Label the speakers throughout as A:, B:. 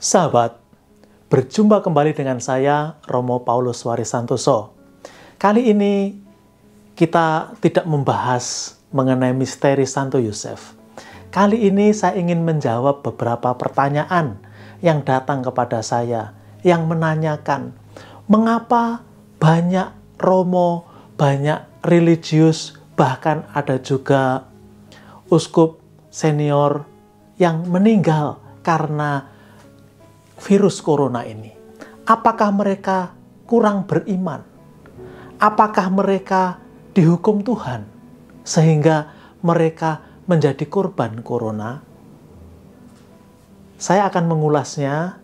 A: Sahabat, berjumpa kembali dengan saya, Romo Paulus Warisantoso. Kali ini kita tidak membahas mengenai misteri Santo Yosef. Kali ini saya ingin menjawab beberapa pertanyaan yang datang kepada saya, yang menanyakan, mengapa banyak romo, banyak religius, bahkan ada juga uskup senior yang meninggal karena virus corona ini. Apakah mereka kurang beriman? Apakah mereka dihukum Tuhan sehingga mereka menjadi korban corona? Saya akan mengulasnya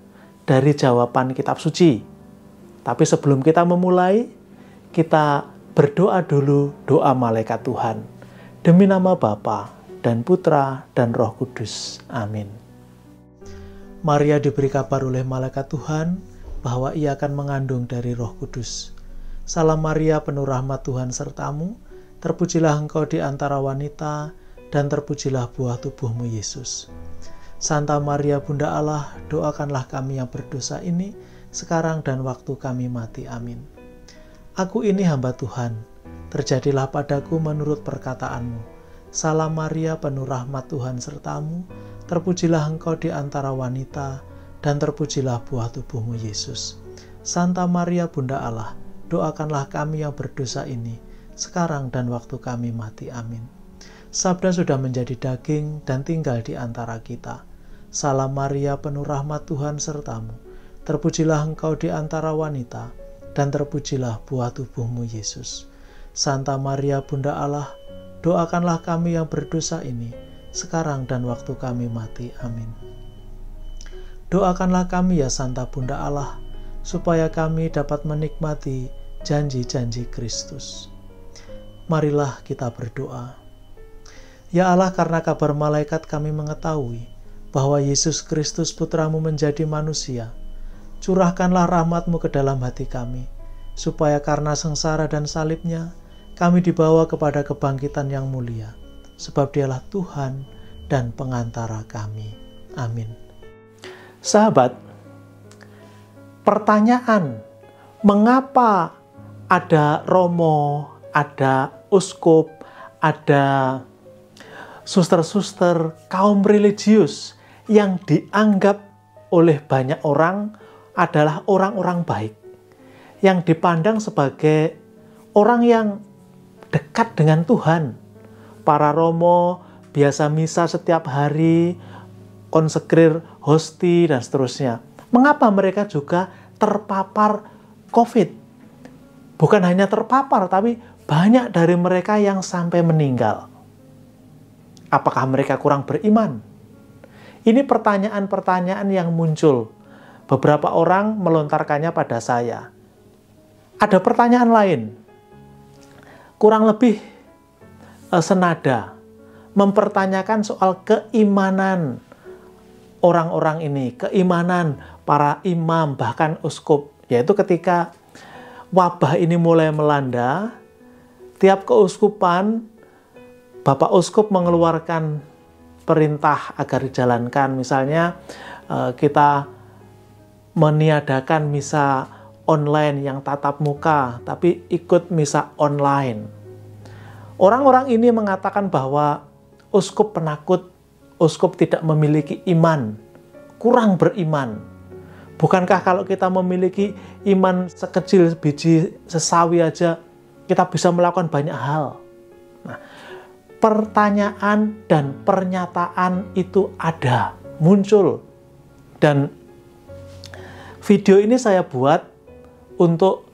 A: dari jawaban kitab suci. Tapi sebelum kita memulai, kita berdoa dulu doa malaikat Tuhan. Demi nama Bapa dan Putra dan Roh Kudus. Amin. Maria diberi kabar oleh malaikat Tuhan bahwa ia akan mengandung dari Roh Kudus. Salam Maria, penuh rahmat Tuhan sertamu, terpujilah engkau di antara wanita, dan terpujilah buah tubuhmu Yesus. Santa Maria Bunda Allah, doakanlah kami yang berdosa ini, sekarang dan waktu kami mati. Amin. Aku ini hamba Tuhan, terjadilah padaku menurut perkataanmu. Salam Maria, penuh rahmat Tuhan sertamu, terpujilah engkau di antara wanita, dan terpujilah buah tubuhmu Yesus. Santa Maria Bunda Allah, doakanlah kami yang berdosa ini, sekarang dan waktu kami mati. Amin. Sabda sudah menjadi daging dan tinggal di antara kita. Salam Maria, penuh rahmat Tuhan sertamu, terpujilah engkau di antara wanita, dan terpujilah buah tubuhmu Yesus. Santa Maria Bunda Allah, doakanlah kami yang berdosa ini, sekarang dan waktu kami mati. Amin. Doakanlah kami ya Santa Bunda Allah, supaya kami dapat menikmati janji-janji Kristus. Marilah kita berdoa. Ya Allah, karena kabar malaikat kami mengetahui bahwa Yesus Kristus Putramu menjadi manusia, curahkanlah rahmat-Mu ke dalam hati kami, supaya karena sengsara dan salibnya, kami dibawa kepada kebangkitan yang mulia, sebab Dialah Tuhan dan pengantara kami. Amin. Sahabat, pertanyaan, mengapa ada romo, ada uskup, ada suster-suster, kaum religius yang dianggap oleh banyak orang adalah orang-orang baik, yang dipandang sebagai orang yang dekat dengan Tuhan. Para romo biasa misa setiap hari, konsekrir hosti, dan seterusnya. Mengapa mereka juga terpapar COVID? Bukan hanya terpapar, tapi banyak dari mereka yang sampai meninggal. Apakah mereka kurang beriman? Ini pertanyaan-pertanyaan yang muncul. Beberapa orang melontarkannya pada saya. Ada pertanyaan lain, kurang lebih senada, mempertanyakan soal keimanan orang-orang ini, keimanan para imam, bahkan uskup. Yaitu ketika wabah ini mulai melanda, tiap keuskupan, Bapak Uskup mengeluarkan perintah agar dijalankan. Misalnya kita meniadakan misa online yang tatap muka, tapi ikut misa online. Orang-orang ini mengatakan bahwa uskup penakut, uskup tidak memiliki iman, kurang beriman. Bukankah kalau kita memiliki iman sekecil biji sesawi aja, kita bisa melakukan banyak hal? Nah, pertanyaan dan pernyataan itu ada, muncul. Dan video ini saya buat untuk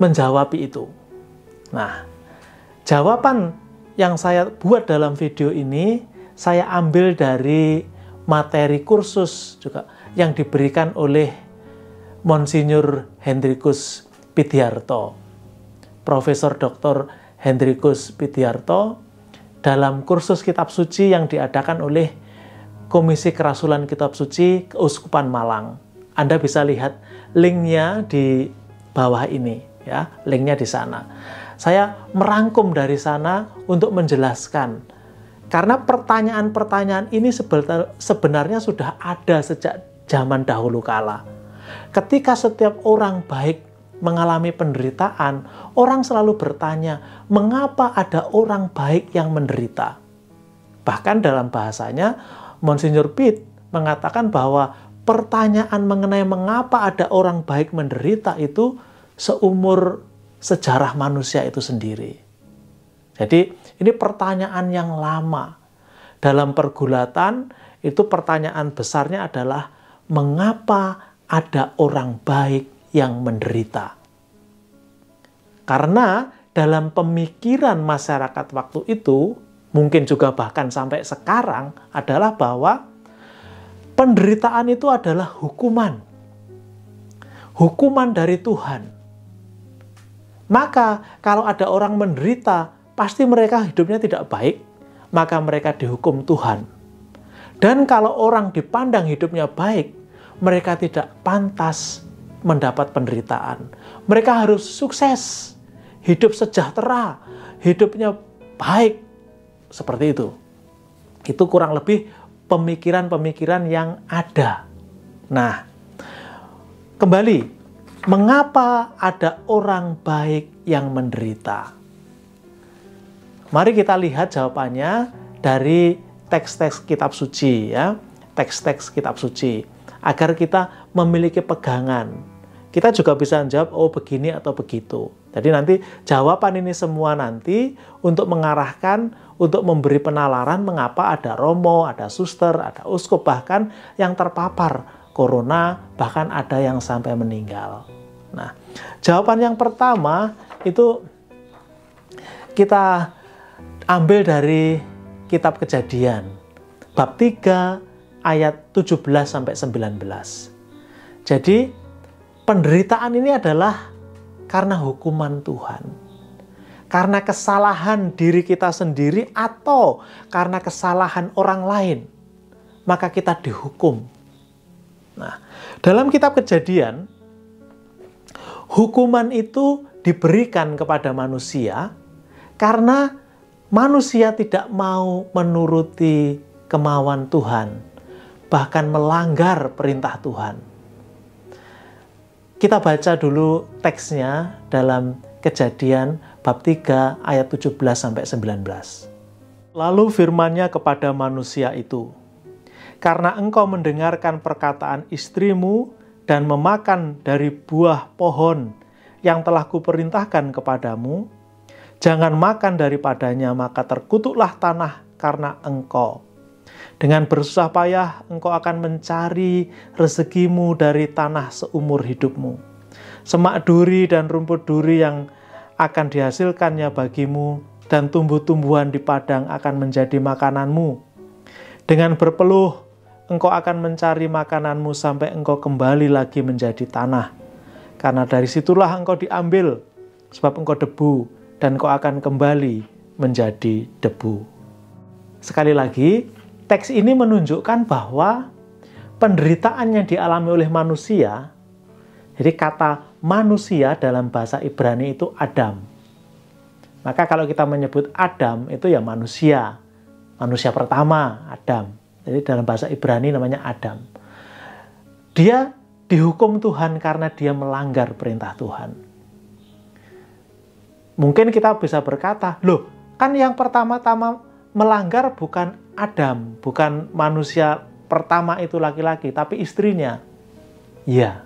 A: menjawab itu. Nah, jawaban yang saya buat dalam video ini, saya ambil dari materi kursus juga yang diberikan oleh Monsinyur Hendrikus Pidiarto, Profesor Dr. Hendrikus Pidiarto, dalam kursus kitab suci yang diadakan oleh Komisi Kerasulan Kitab Suci Keuskupan Malang. Anda bisa lihat linknya di bawah ini, ya, linknya di sana. Saya merangkum dari sana untuk menjelaskan, karena pertanyaan-pertanyaan ini sebenarnya sudah ada sejak zaman dahulu kala. Ketika setiap orang baik mengalami penderitaan, orang selalu bertanya, mengapa ada orang baik yang menderita? Bahkan dalam bahasanya, Monsignor Pitt mengatakan bahwa pertanyaan mengenai mengapa ada orang baik menderita itu seumur sejarah manusia itu sendiri. Jadi ini pertanyaan yang lama. Dalam pergulatan itu pertanyaan besarnya adalah mengapa ada orang baik yang menderita. Karena dalam pemikiran masyarakat waktu itu, mungkin juga bahkan sampai sekarang, adalah bahwa penderitaan itu adalah hukuman. Hukuman dari Tuhan. Maka kalau ada orang menderita, pasti mereka hidupnya tidak baik, maka mereka dihukum Tuhan. Dan kalau orang dipandang hidupnya baik, mereka tidak pantas mendapat penderitaan. Mereka harus sukses, hidup sejahtera, hidupnya baik. Seperti itu. Itu kurang lebih pemikiran-pemikiran yang ada. Nah, kembali. Mengapa ada orang baik yang menderita? Mari kita lihat jawabannya dari teks-teks kitab suci, ya. Teks-teks kitab suci. Agar kita memiliki pegangan. Kita juga bisa menjawab, oh begini atau begitu. Jadi nanti jawaban ini semua nanti untuk mengarahkan, untuk memberi penalaran mengapa ada romo, ada suster, ada uskup, bahkan yang terpapar corona, bahkan ada yang sampai meninggal. Nah, jawaban yang pertama itu kita ambil dari kitab Kejadian, bab 3 ayat 17-19. Jadi, penderitaan ini adalah karena hukuman Tuhan. Karena kesalahan diri kita sendiri atau karena kesalahan orang lain, maka kita dihukum. Nah, dalam kitab Kejadian, hukuman itu diberikan kepada manusia karena manusia tidak mau menuruti kemauan Tuhan, bahkan melanggar perintah Tuhan. Kita baca dulu teksnya dalam Kejadian bab 3 ayat 17-19. Lalu firman-Nya kepada manusia itu, "Karena engkau mendengarkan perkataan istrimu dan memakan dari buah pohon yang telah kuperintahkan kepadamu, jangan makan daripadanya, maka terkutuklah tanah karena engkau. Dengan bersusah payah engkau akan mencari rezekimu dari tanah seumur hidupmu. Semak duri dan rumput duri yang akan dihasilkannya bagimu, dan tumbuh-tumbuhan di padang akan menjadi makananmu. Dengan berpeluh engkau akan mencari makananmu sampai engkau kembali lagi menjadi tanah. Karena dari situlah engkau diambil, sebab engkau debu, dan engkau akan kembali menjadi debu." Sekali lagi, teks ini menunjukkan bahwa penderitaan yang dialami oleh manusia, jadi kata manusia dalam bahasa Ibrani itu Adam. Maka kalau kita menyebut Adam itu ya manusia. Manusia pertama, Adam. Jadi dalam bahasa Ibrani namanya Adam. Dia dihukum Tuhan karena dia melanggar perintah Tuhan. Mungkin kita bisa berkata, loh, kan yang pertama-tama melanggar bukan Adam, bukan manusia pertama itu laki-laki, tapi istrinya. Ya,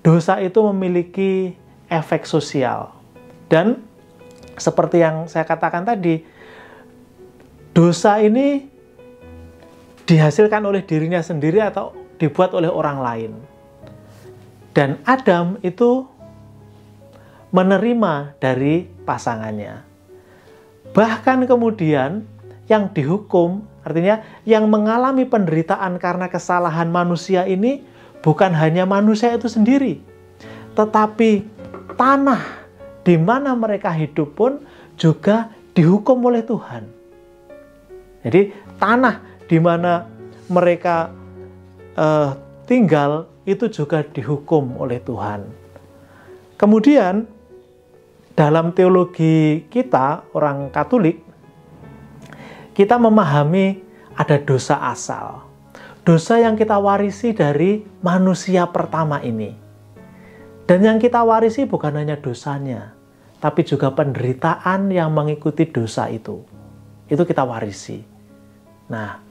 A: dosa itu memiliki efek sosial. Dan seperti yang saya katakan tadi, dosa ini dihasilkan oleh dirinya sendiri atau dibuat oleh orang lain. Dan Adam itu menerima dari pasangannya. Bahkan kemudian yang dihukum, artinya yang mengalami penderitaan karena kesalahan manusia ini bukan hanya manusia itu sendiri, tetapi tanah di mana mereka hidup pun juga dihukum oleh Tuhan. Jadi tanah di mana mereka tinggal itu juga dihukum oleh Tuhan. Kemudian dalam teologi kita, orang Katolik, kita memahami ada dosa asal. dosa yang kita warisi dari manusia pertama ini. Dan yang kita warisi bukan hanya dosanya, tapi juga penderitaan yang mengikuti dosa itu. Itu kita warisi. Nah,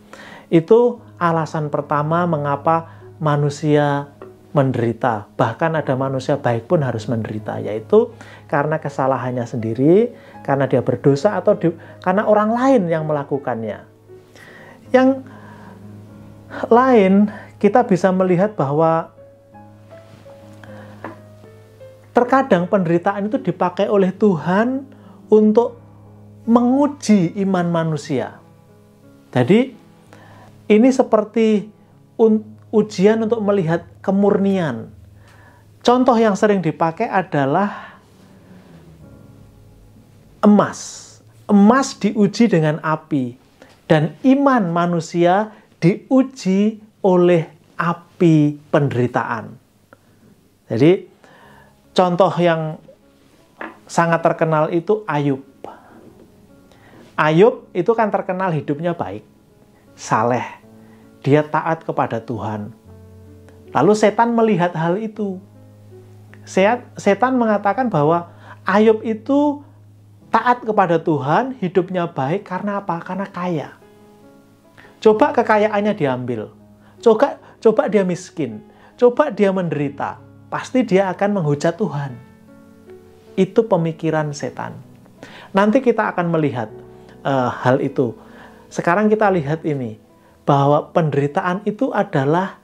A: itu alasan pertama mengapa manusia menderita. Bahkan ada manusia baik pun harus menderita, yaitu karena kesalahannya sendiri, karena dia berdosa, atau karena orang lain yang melakukannya. Yang lain, kita bisa melihat bahwa terkadang penderitaan itu dipakai oleh Tuhan untuk menguji iman manusia. Jadi, ini seperti ujian untuk melihat kemurnian. Contoh yang sering dipakai adalah emas. Emas diuji dengan api. Dan iman manusia diuji oleh api penderitaan. Jadi, contoh yang sangat terkenal itu Ayub. Ayub itu kan terkenal hidupnya baik, saleh. Dia taat kepada Tuhan. Lalu setan melihat hal itu. Setan mengatakan bahwa Ayub itu taat kepada Tuhan, hidupnya baik karena apa? Karena kaya. Coba kekayaannya diambil. Coba dia miskin. Coba dia menderita. Pasti dia akan menghujat Tuhan. Itu pemikiran setan. Nanti kita akan melihat hal itu. Sekarang kita lihat ini, bahwa penderitaan itu adalah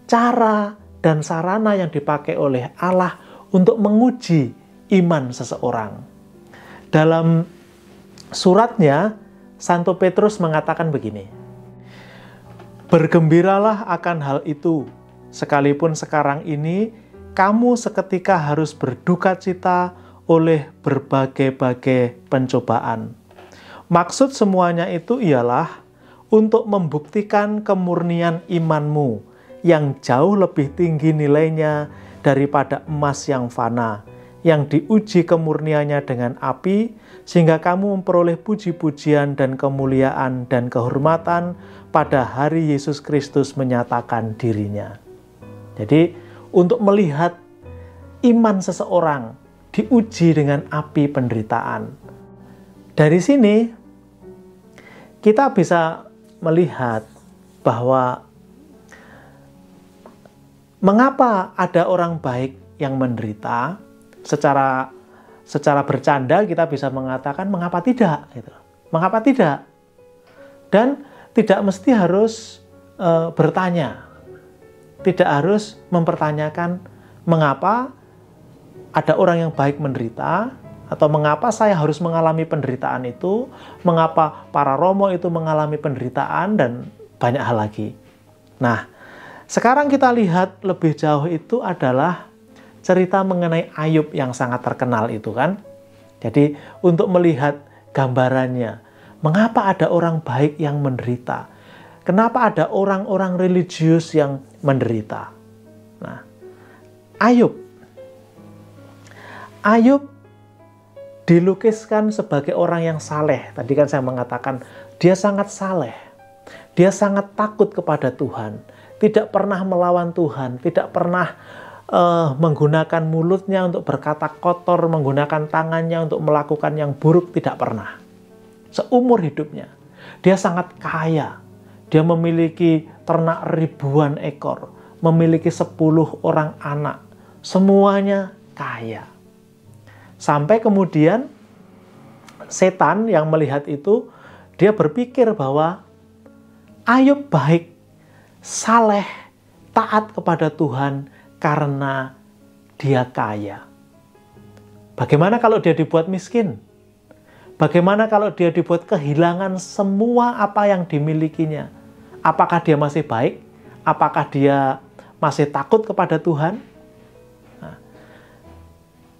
A: cara dan sarana yang dipakai oleh Allah untuk menguji iman seseorang. Dalam suratnya, Santo Petrus mengatakan begini, "Bergembiralah akan hal itu, sekalipun sekarang ini kamu seketika harus berduka cita oleh berbagai-bagai pencobaan." Maksud semuanya itu ialah untuk membuktikan kemurnian imanmu yang jauh lebih tinggi nilainya daripada emas yang fana, yang diuji kemurniannya dengan api, sehingga kamu memperoleh puji-pujian dan kemuliaan dan kehormatan pada hari Yesus Kristus menyatakan dirinya. Jadi, untuk melihat iman seseorang diuji dengan api penderitaan. Dari sini, kita bisa melihat bahwa mengapa ada orang baik yang menderita. Secara bercanda kita bisa mengatakan mengapa tidak gitu. Mengapa tidak? Dan tidak mesti harus bertanya. Tidak harus mempertanyakan mengapa ada orang yang baik menderita, atau mengapa saya harus mengalami penderitaan itu, mengapa para romo itu mengalami penderitaan, dan banyak hal lagi. Nah, sekarang kita lihat lebih jauh itu adalah cerita mengenai Ayub yang sangat terkenal itu kan. Jadi, untuk melihat gambarannya, mengapa ada orang baik yang menderita? Kenapa ada orang-orang religius yang menderita? Nah, Ayub dilukiskan sebagai orang yang saleh. Tadi kan saya mengatakan dia sangat saleh. Dia sangat takut kepada Tuhan. Tidak pernah melawan Tuhan. Tidak pernah menggunakan mulutnya untuk berkata kotor. Menggunakan tangannya untuk melakukan yang buruk. Tidak pernah. Seumur hidupnya. Dia sangat kaya. Dia memiliki ternak ribuan ekor. Memiliki 10 orang anak. Semuanya kaya. Sampai kemudian setan yang melihat itu, dia berpikir bahwa Ayub baik, saleh, taat kepada Tuhan karena dia kaya. Bagaimana kalau dia dibuat miskin? Bagaimana kalau dia dibuat kehilangan semua apa yang dimilikinya? Apakah dia masih baik? Apakah dia masih takut kepada Tuhan?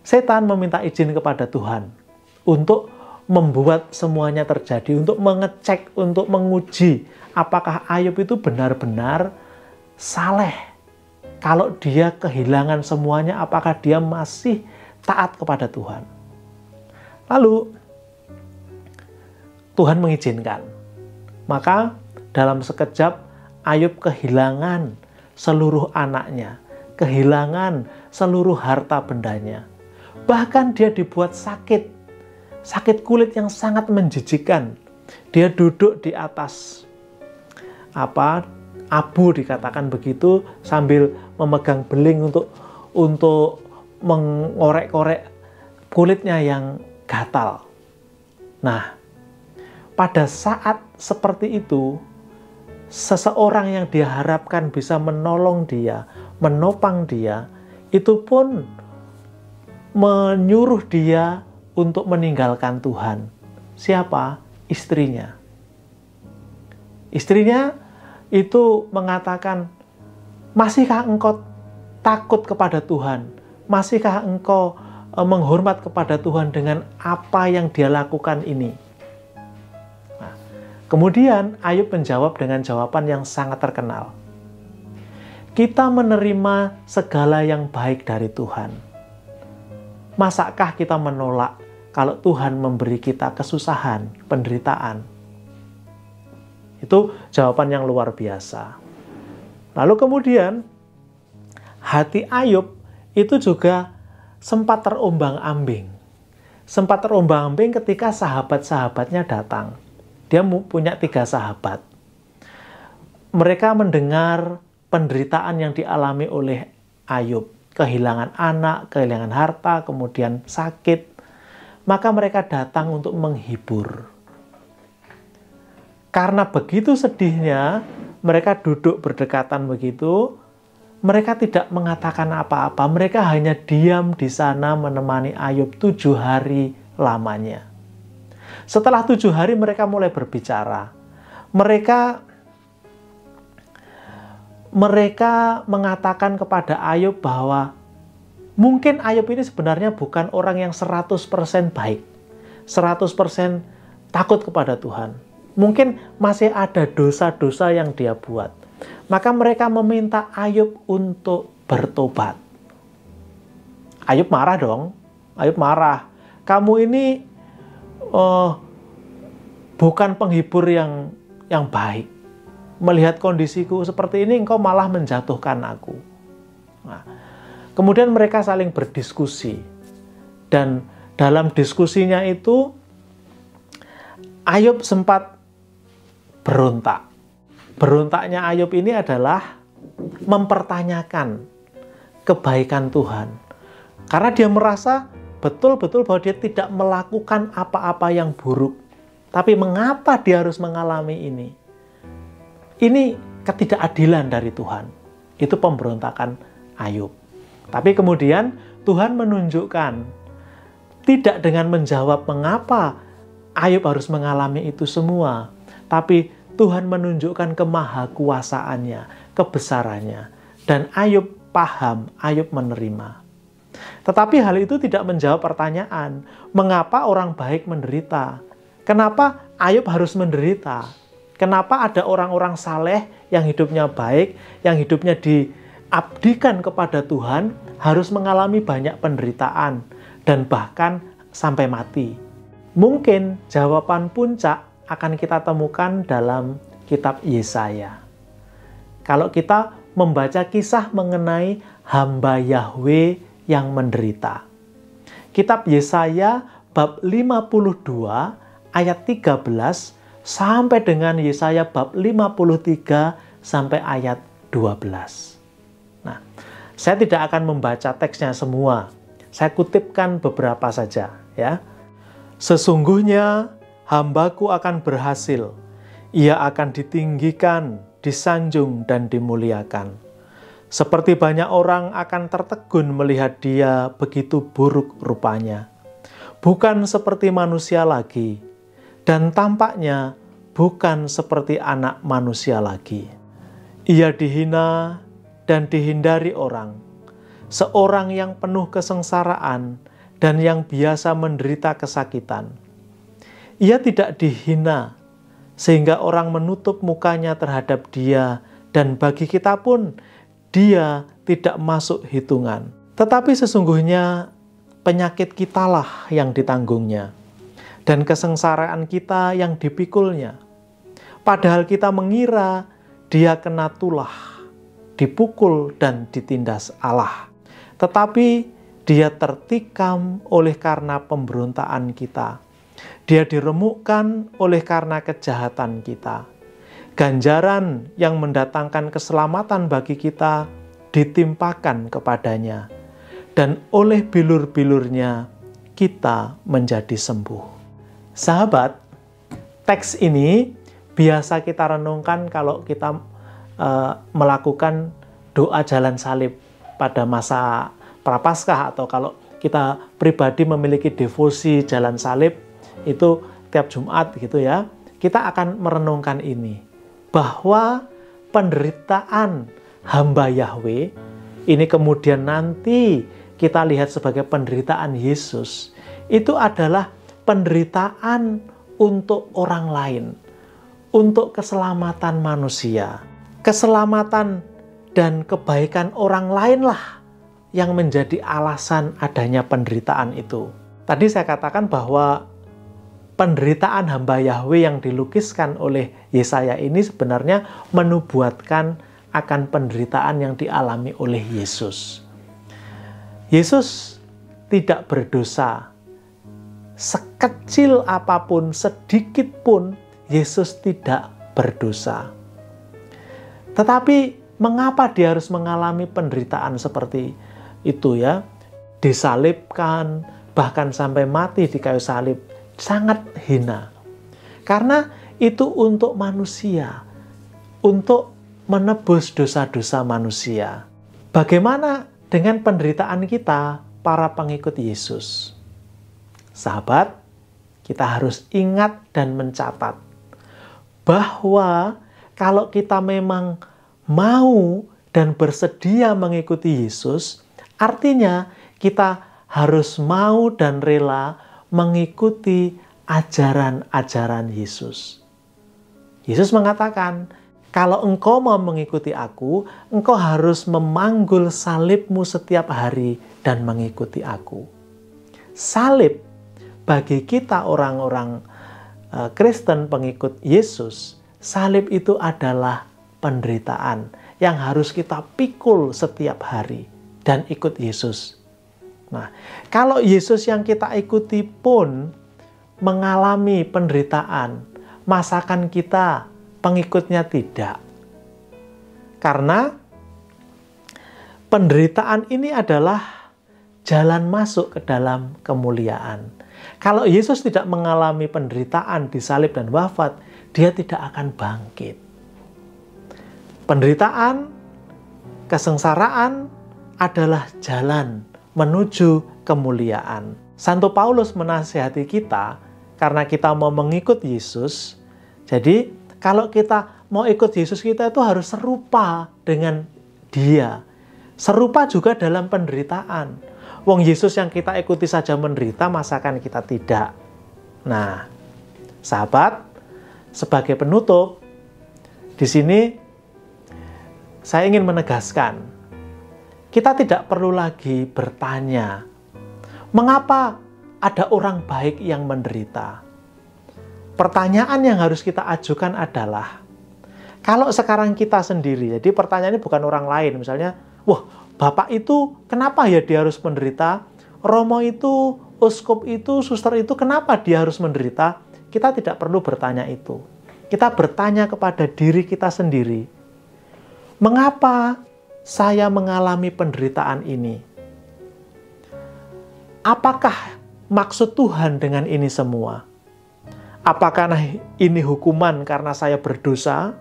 A: Setan meminta izin kepada Tuhan untuk membuat semuanya terjadi, untuk mengecek, untuk menguji apakah Ayub itu benar-benar saleh. Kalau dia kehilangan semuanya, apakah dia masih taat kepada Tuhan? Lalu Tuhan mengizinkan. Maka dalam sekejap Ayub kehilangan seluruh anaknya, kehilangan seluruh harta bendanya. Bahkan dia dibuat sakit kulit yang sangat menjijikkan. Dia duduk di atas abu, dikatakan begitu, sambil memegang beling untuk mengorek-korek kulitnya yang gatal. Nah, pada saat seperti itu, seseorang yang dia harapkan bisa menolong dia, menopang dia, itu pun menyuruh dia untuk meninggalkan Tuhan. Siapa? Istrinya. Istrinya itu mengatakan, masihkah engkau takut kepada Tuhan? Masihkah engkau menghormat kepada Tuhan dengan apa yang dia lakukan ini? Nah, kemudian Ayub menjawab dengan jawaban yang sangat terkenal. Kita menerima segala yang baik dari Tuhan. Masakah kita menolak kalau Tuhan memberi kita kesusahan, penderitaan? Itu jawaban yang luar biasa. Lalu kemudian hati Ayub itu juga sempat terombang-ambing. Sempat terombang-ambing ketika sahabat-sahabatnya datang. Dia punya 3 sahabat. Mereka mendengar penderitaan yang dialami oleh Ayub. Kehilangan anak, kehilangan harta, kemudian sakit. Maka mereka datang untuk menghibur. Karena begitu sedihnya, mereka duduk berdekatan begitu, mereka tidak mengatakan apa-apa. Mereka hanya diam di sana menemani Ayub 7 hari lamanya. Setelah 7 hari mereka mulai berbicara. Mereka mengatakan kepada Ayub bahwa mungkin Ayub ini sebenarnya bukan orang yang 100% baik, 100% takut kepada Tuhan. Mungkin masih ada dosa-dosa yang dia buat. Maka mereka meminta Ayub untuk bertobat. Ayub marah dong. Ayub marah. Kamu ini bukan penghibur yang baik. Melihat kondisiku seperti ini, engkau malah menjatuhkan aku. Nah, kemudian mereka saling berdiskusi. Dan dalam diskusinya itu, Ayub sempat berontak. Berontaknya Ayub ini adalah mempertanyakan kebaikan Tuhan. Karena dia merasa betul-betul bahwa dia tidak melakukan apa-apa yang buruk. Tapi mengapa dia harus mengalami ini? Ini ketidakadilan dari Tuhan. Itu pemberontakan Ayub. Tapi kemudian Tuhan menunjukkan, tidak dengan menjawab mengapa Ayub harus mengalami itu semua, tapi Tuhan menunjukkan kemahakuasaannya, kebesarannya. Dan Ayub paham, Ayub menerima. Tetapi hal itu tidak menjawab pertanyaan, mengapa orang baik menderita? Kenapa Ayub harus menderita? Kenapa ada orang-orang saleh yang hidupnya baik, yang hidupnya diabdikan kepada Tuhan, harus mengalami banyak penderitaan, dan bahkan sampai mati? Mungkin jawaban puncak akan kita temukan dalam kitab Yesaya. Kalau kita membaca kisah mengenai hamba Yahweh yang menderita. Kitab Yesaya bab 52 ayat 13 sampai dengan Yesaya bab 53 sampai ayat 12. Nah, saya tidak akan membaca teksnya semua. Saya kutipkan beberapa saja, ya. Sesungguhnya hambaku akan berhasil, ia akan ditinggikan, disanjung, dan dimuliakan. Seperti banyak orang akan tertegun melihat dia begitu buruk rupanya. Bukan seperti manusia lagi, dan tampaknya bukan seperti anak manusia lagi. Ia dihina dan dihindari orang, seorang yang penuh kesengsaraan dan yang biasa menderita kesakitan. Ia tidak dihina, sehingga orang menutup mukanya terhadap dia, dan bagi kita pun dia tidak masuk hitungan. Tetapi sesungguhnya penyakit kitalah yang ditanggungnya, dan kesengsaraan kita yang dipikulnya. Padahal kita mengira dia kena tulah, dipukul dan ditindas Allah. Tetapi dia tertikam oleh karena pemberontakan kita. Dia diremukkan oleh karena kejahatan kita. Ganjaran yang mendatangkan keselamatan bagi kita ditimpakan kepadanya. Dan oleh bilur-bilurnya kita menjadi sembuh. Sahabat, teks ini biasa kita renungkan kalau kita melakukan doa jalan salib pada masa Prapaskah, atau kalau kita pribadi memiliki devosi jalan salib itu tiap Jumat gitu ya. Kita akan merenungkan ini, bahwa penderitaan hamba Yahweh ini kemudian nanti kita lihat sebagai penderitaan Yesus, itu adalah penderitaan untuk orang lain, untuk keselamatan manusia. Keselamatan dan kebaikan orang lainlah yang menjadi alasan adanya penderitaan itu. Tadi saya katakan bahwa penderitaan hamba Yahweh yang dilukiskan oleh Yesaya ini sebenarnya menubuatkan akan penderitaan yang dialami oleh Yesus. Yesus tidak berdosa. Sekecil apapun, sedikit pun, Yesus tidak berdosa. Tetapi mengapa dia harus mengalami penderitaan seperti itu ya? Disalibkan, bahkan sampai mati di kayu salib. Sangat hina. Karena itu untuk manusia, untuk menebus dosa-dosa manusia. Bagaimana dengan penderitaan kita, para pengikut Yesus? Sahabat, kita harus ingat dan mencatat bahwa kalau kita memang mau dan bersedia mengikuti Yesus, artinya kita harus mau dan rela mengikuti ajaran-ajaran Yesus. Yesus mengatakan, kalau engkau mau mengikuti aku, engkau harus memanggul salibmu setiap hari dan mengikuti aku. Salib bagi kita orang-orang Kristen pengikut Yesus, salib itu adalah penderitaan yang harus kita pikul setiap hari dan ikut Yesus. Nah, kalau Yesus yang kita ikuti pun mengalami penderitaan, masakan kita pengikutnya tidak. Karena penderitaan ini adalah jalan masuk ke dalam kemuliaan. Kalau Yesus tidak mengalami penderitaan di salib dan wafat, dia tidak akan bangkit. Penderitaan, kesengsaraan adalah jalan menuju kemuliaan. Santo Paulus menasihati kita karena kita mau mengikut Yesus. Jadi kalau kita mau ikut Yesus, kita itu harus serupa dengan Dia. Serupa juga dalam penderitaan. Wong Yesus yang kita ikuti saja menderita, masakan kita tidak? Nah, sahabat, sebagai penutup, di sini saya ingin menegaskan, kita tidak perlu lagi bertanya, mengapa ada orang baik yang menderita? Pertanyaan yang harus kita ajukan adalah, kalau sekarang kita sendiri, jadi pertanyaannya bukan orang lain, misalnya, wah, Bapak itu kenapa ya dia harus menderita? Romo itu, uskup itu, suster itu, kenapa dia harus menderita? Kita tidak perlu bertanya itu. Kita bertanya kepada diri kita sendiri, mengapa saya mengalami penderitaan ini? Apakah maksud Tuhan dengan ini semua? Apakah ini hukuman karena saya berdosa?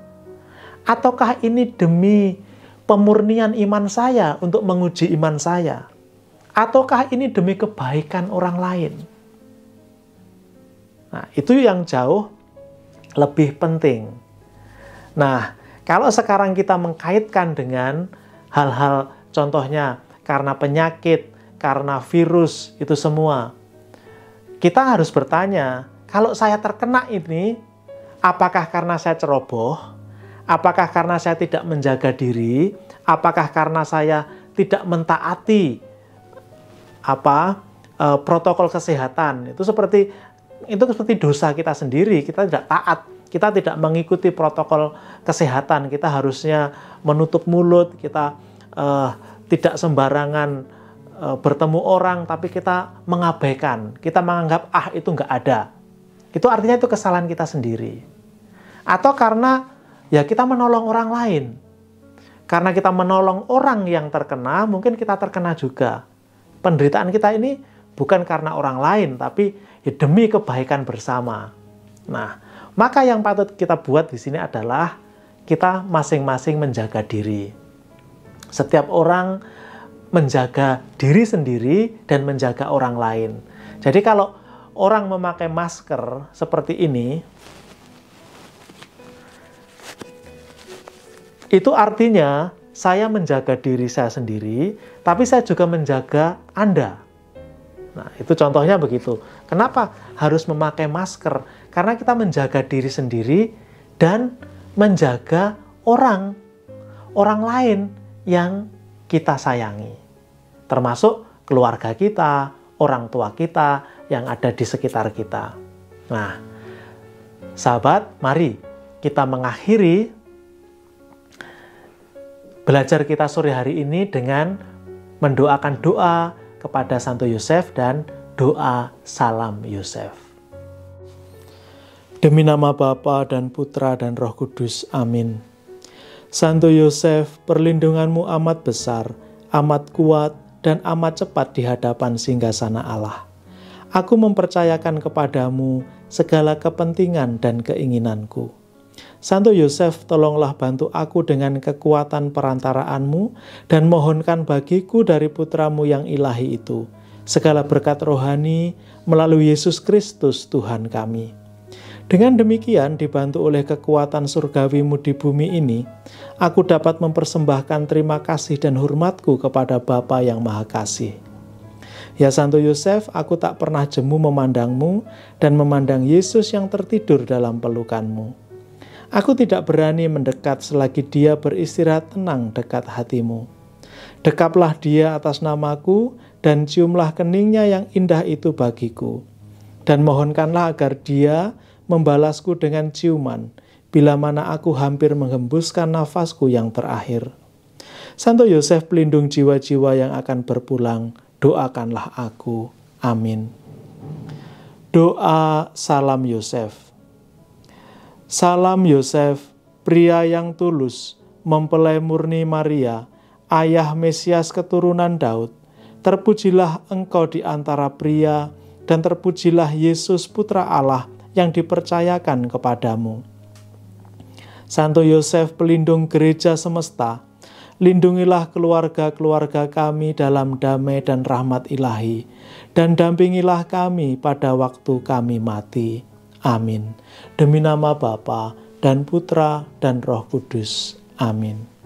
A: Ataukah ini demi pemurnian iman saya untuk menguji iman saya? Ataukah ini demi kebaikan orang lain? Nah, itu yang jauh lebih penting. Nah, kalau sekarang kita mengkaitkan dengan hal-hal contohnya karena penyakit, karena virus, itu semua. Kita harus bertanya, kalau saya terkena ini, apakah karena saya ceroboh? Apakah karena saya tidak menjaga diri? Apakah karena saya tidak mentaati protokol kesehatan? Itu seperti dosa kita sendiri, kita tidak taat kita tidak mengikuti protokol kesehatan, kita harusnya menutup mulut, kita tidak sembarangan bertemu orang, tapi kita mengabaikan, kita menganggap itu nggak ada. Itu artinya itu kesalahan kita sendiri. Atau karena ya kita menolong orang lain. Karena kita menolong orang yang terkena, mungkin kita terkena juga. Penderitaan kita ini bukan karena orang lain, tapi ya demi kebaikan bersama. Nah, maka yang patut kita buat di sini adalah kita masing-masing menjaga diri. Setiap orang menjaga diri sendiri dan menjaga orang lain. Jadi kalau orang memakai masker seperti ini, itu artinya saya menjaga diri saya sendiri, tapi saya juga menjaga Anda. Nah, itu contohnya begitu. Kenapa harus memakai masker? Karena kita menjaga diri sendiri dan menjaga orang lain yang kita sayangi. Termasuk keluarga kita, orang tua kita yang ada di sekitar kita. Nah, sahabat, mari kita mengakhiri belajar kita sore hari ini dengan mendoakan doa kepada Santo Yosef dan doa Salam Yosef. Demi nama Bapa dan Putra dan Roh Kudus. Amin. Santo Yosef, perlindunganmu amat besar, amat kuat, dan amat cepat di hadapan singgasana Allah. Aku mempercayakan kepadamu segala kepentingan dan keinginanku. Santo Yosef, tolonglah bantu aku dengan kekuatan perantaraanmu dan mohonkan bagiku dari putramu yang ilahi itu segala berkat rohani melalui Yesus Kristus Tuhan kami. Dengan demikian, dibantu oleh kekuatan surgawimu di bumi ini, aku dapat mempersembahkan terima kasih dan hormatku kepada Bapa yang Maha Kasih. Ya Santo Yosef, aku tak pernah jemu memandangmu dan memandang Yesus yang tertidur dalam pelukanmu. Aku tidak berani mendekat selagi dia beristirahat tenang dekat hatimu. Dekaplah dia atas namaku dan ciumlah keningnya yang indah itu bagiku. Dan mohonkanlah agar dia membalasku dengan ciuman bila mana aku hampir menghembuskan nafasku yang terakhir. Santo Yosef, pelindung jiwa-jiwa yang akan berpulang, doakanlah aku. Amin. Doa Salam Yosef. Salam Yosef, pria yang tulus, mempelai murni Maria, ayah Mesias keturunan Daud, terpujilah engkau di antara pria, dan terpujilah Yesus Putra Allah yang dipercayakan kepadamu. Santo Yosef, pelindung gereja semesta, lindungilah keluarga-keluarga kami dalam damai dan rahmat ilahi, dan dampingilah kami pada waktu kami mati. Amin. Demi nama Bapa dan Putra dan Roh Kudus. Amin.